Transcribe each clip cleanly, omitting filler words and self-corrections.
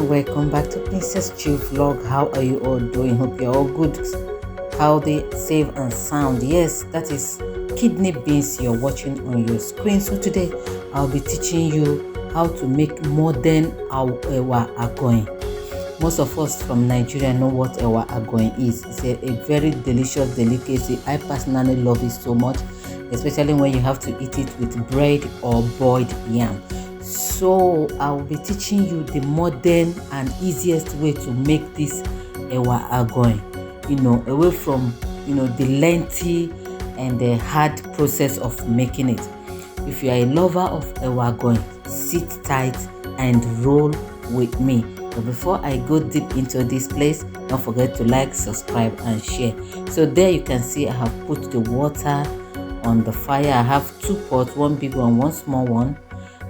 welcome back to princesschivlog. How are you all doing? Hope you're all good, healthy, safe and sound. Yes, that is kidney beans you're watching on your screen. So today I'll be teaching you how to make modern Ewa Agoyin. Most of us from Nigeria know what Ewa Agoyin is. It's a very delicious delicacy. I personally love it so much, especially when you have to eat it with bread or boiled yam. So I'll be teaching you the modern and easiest way to make this Ewa Agoyin, away from the lengthy and the hard process of making it. If you are a lover of Ewa Agoyin, sit tight and roll with me. But before I go deep into this place, don't forget to like, subscribe and share. So there you can see I have put the water on the fire. I have two pots, one big one, one small one,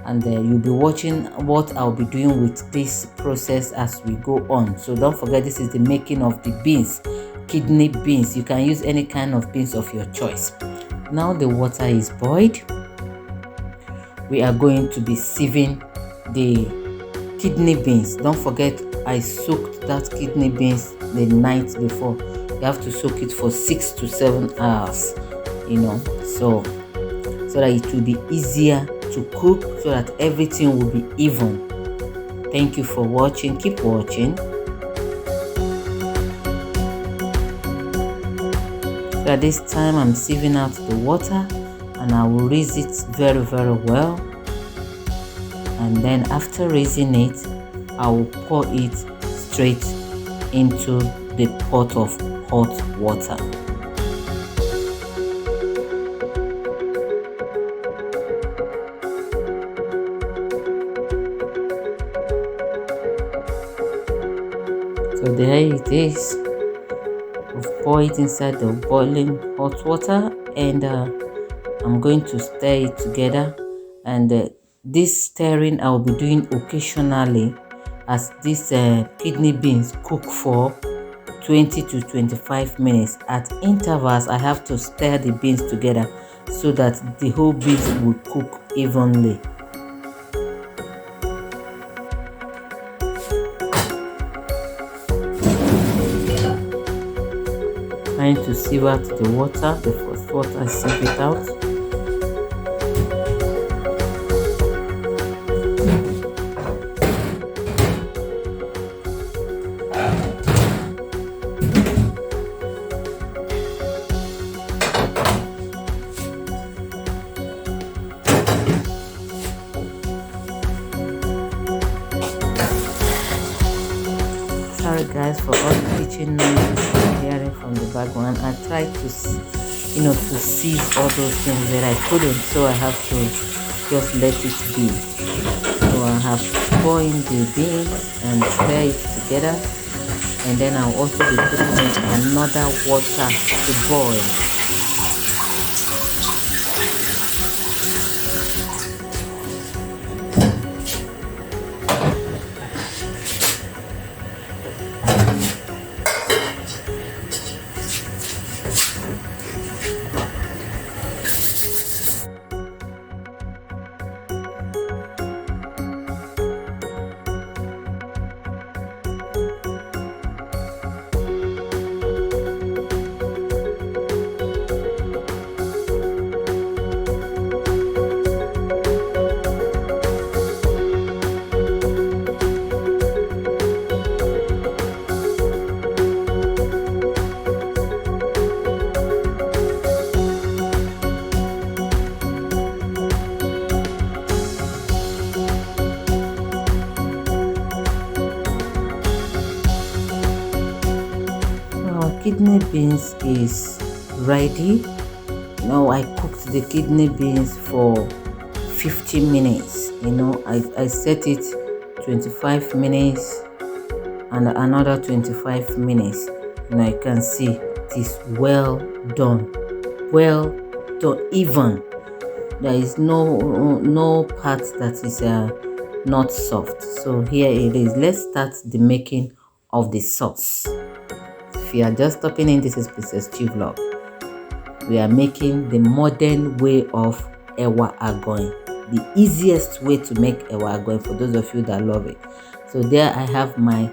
and you'll be watching what I'll be doing with this process as we go on. So don't forget, this is the making of the beans, kidney beans. You can use any kind of beans of your choice. Now the water is boiled. We are going to be sieving the kidney beans. Don't forget, I soaked that kidney beans the night before. You have to soak it for 6 to 7 hours, so that it will be easier to cook, so that everything will be even. Thank you for watching. Keep watching. So at this time I'm sieving out the water and I will raise it very well, and then after raising it I will pour it straight into the pot of hot water. So there it is. We've poured it inside the boiling hot water, and I'm going to stir it together. And this stirring I will be doing occasionally, as these kidney beans cook for 20 to 25 minutes. At intervals I have to stir the beans together so that the whole beans will cook evenly. Trying to sieve out the water. The first water I sieve it out. Sorry guys for all the kitchen noise hearing from the background. I tried to sieve all those things that I couldn't, so I have to just let it be. So I have poured in the beans and stir it together, and then I'll also be putting in another water to boil. Kidney beans is ready. Now I cooked the kidney beans for 50 minutes. I set it 25 minutes and another 25 minutes. You can see it is well done, even. There is no part that is not soft. So here it is. Let's start the making of the sauce. If you are just stopping in, this is princesschivlog. We are making the modern way of Ewa Agoyin, the easiest way to make Ewa Agoyin for those of you that love it. So there I have my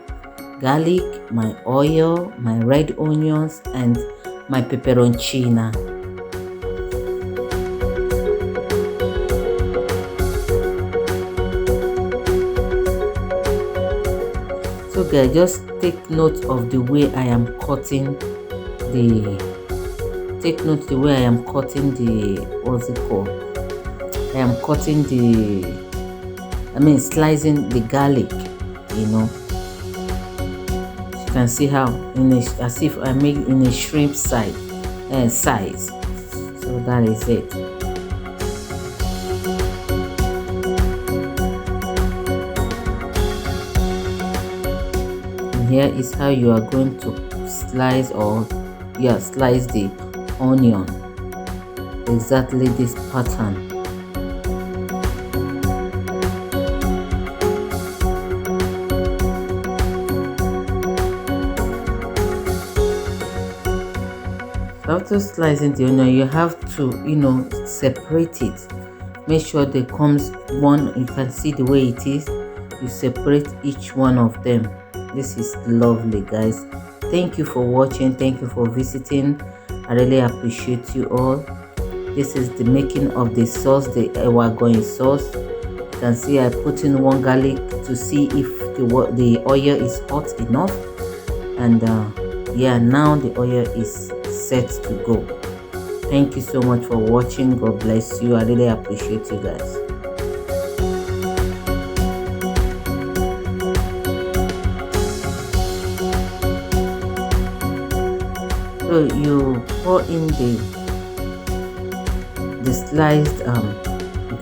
garlic, my oil, my red onions, and my pepperocino. So guys, just take note of the way I am cutting the what's it called? Slicing the garlic, you know. You can see how as if I make in a shrimp size. So that is it. And here is how you are going to slice the onion. Exactly this pattern. After slicing the onion, you have to separate it. Make sure there comes one. You can see the way it is. You separate each one of them. This is lovely, guys. Thank you for watching. Thank you for visiting. I really appreciate you all. This is the making of the sauce, the Ewa Agoyin sauce. You can see I put in one garlic to see if the oil is hot enough, and yeah, now the oil is set to go. Thank you so much for watching. God bless you. I really appreciate you guys. So you pour in the sliced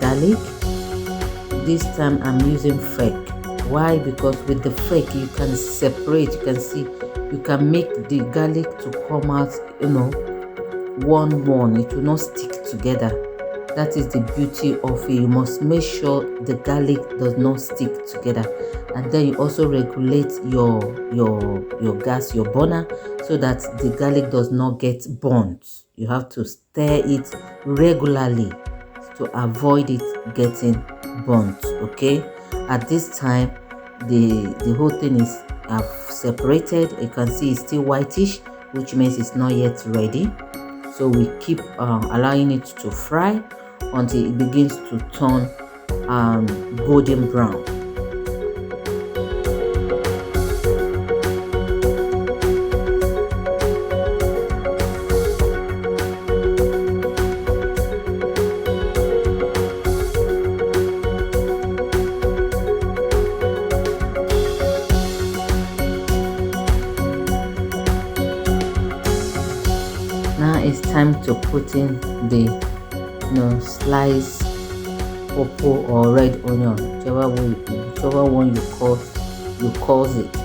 garlic. This time I'm using fake. Why? Because with the fake you can separate. You can see you can make the garlic to come out, one. It will not stick together. That is the beauty of it. You must make sure the garlic does not stick together, and then you also regulate your gas, your burner, so that the garlic does not get burnt. You have to stir it regularly to avoid it getting burnt. Okay, at this time the whole thing is I've separated. You can see it's still whitish, which means it's not yet ready. So we keep allowing it to fry until it begins to turn golden brown. Now it's time to put in the sliced purple or red onion, whichever one you cause it.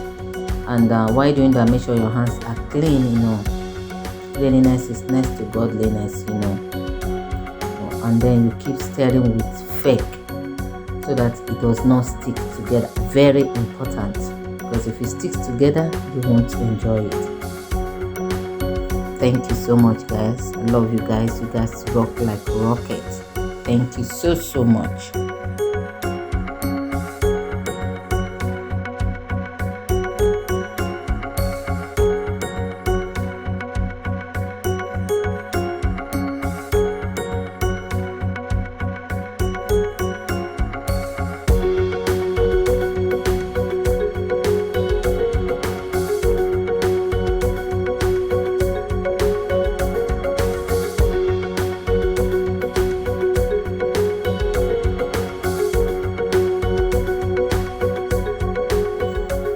And while doing that, make sure your hands are clean. Cleanliness is next to godliness. And then you keep stirring with fake so that it does not stick together. Very important, because if it sticks together you won't enjoy it. Thank you so much, guys. I love you guys. You guys rock like rockets. Thank you so much.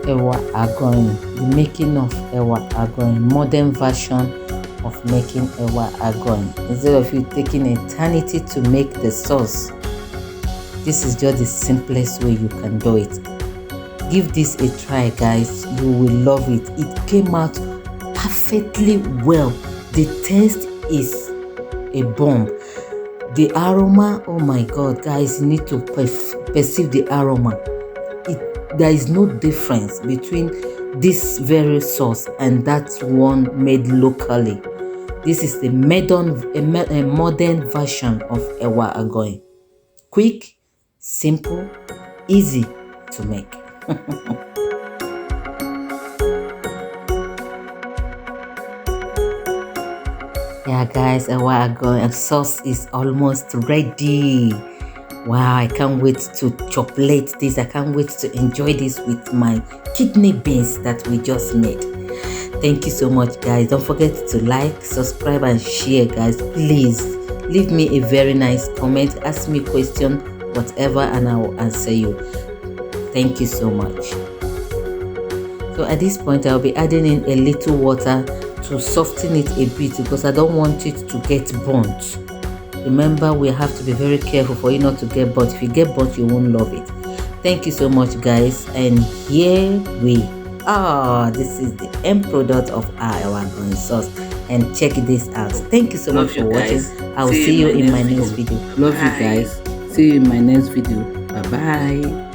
Ewa Agoyin, the making of Ewa Agoyin, modern version of making Ewa Agoyin. Instead of you taking eternity to make the sauce, this is just the simplest way you can do it. Give this a try, guys. You will love it. It came out perfectly well. The taste is a bomb. The aroma, oh my god, guys, you need to perceive the aroma. There is no difference between this very sauce and that one made locally. This is the modern version of Ewa Agoyin. Quick, simple, easy to make. Yeah, guys, Ewa Agoyin sauce is almost ready. Wow, I can't wait to chocolate this. I can't wait to enjoy this with my kidney beans that we just made. Thank you so much, guys. Don't forget to like, subscribe, and share, guys. Please leave me a very nice comment. Ask me a question, whatever, and I will answer you. Thank you so much. So at this point, I'll be adding in a little water to soften it a bit because I don't want it to get burnt. Remember, we have to be very careful for you not to get burnt. If you get burnt, you won't love it. Thank you so much, guys. And here we are. This is the end product of our Ewa Agoyin sauce. And check this out. Thank you so much for watching. I will see you in my next video. Love you guys. See you in my next video. Bye bye.